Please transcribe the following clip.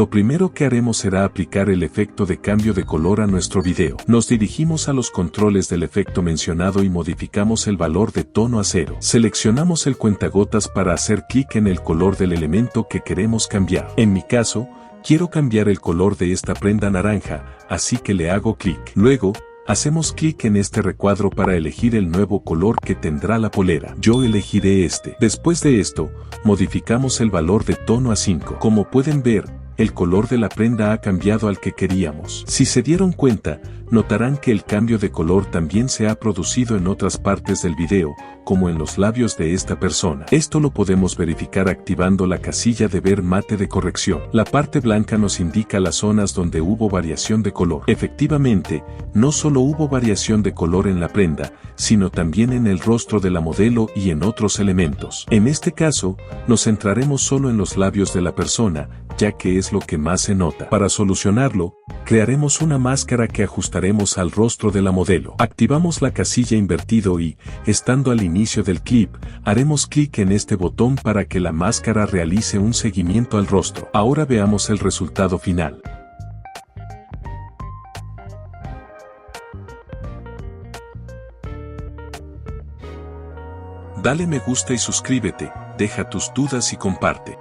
Lo primero que haremos será aplicar el efecto de cambio de color a nuestro video. Nos dirigimos a los controles del efecto mencionado y modificamos el valor de tono a 0. Seleccionamos el cuentagotas para hacer clic en el color del elemento que queremos cambiar. En mi caso, quiero cambiar el color de esta prenda naranja, así que le hago clic. Luego, hacemos clic en este recuadro para elegir el nuevo color que tendrá la polera. Yo elegiré este. Después de esto, modificamos el valor de tono a 5. Como pueden ver, el color de la prenda ha cambiado al que queríamos. Si se dieron cuenta, notarán que el cambio de color también se ha producido en otras partes del video, como en los labios de esta persona. Esto lo podemos verificar activando la casilla de ver mate de corrección. La parte blanca nos indica las zonas donde hubo variación de color. Efectivamente, no solo hubo variación de color en la prenda, sino también en el rostro de la modelo y en otros elementos. En este caso, nos centraremos solo en los labios de la persona, ya que es lo que más se nota. Para solucionarlo, crearemos una máscara que ajustaremos al rostro de la modelo. Activamos la casilla invertido y, estando al inicio del clip, haremos clic en este botón para que la máscara realice un seguimiento al rostro. Ahora veamos el resultado final. Dale me gusta y suscríbete, deja tus dudas y comparte.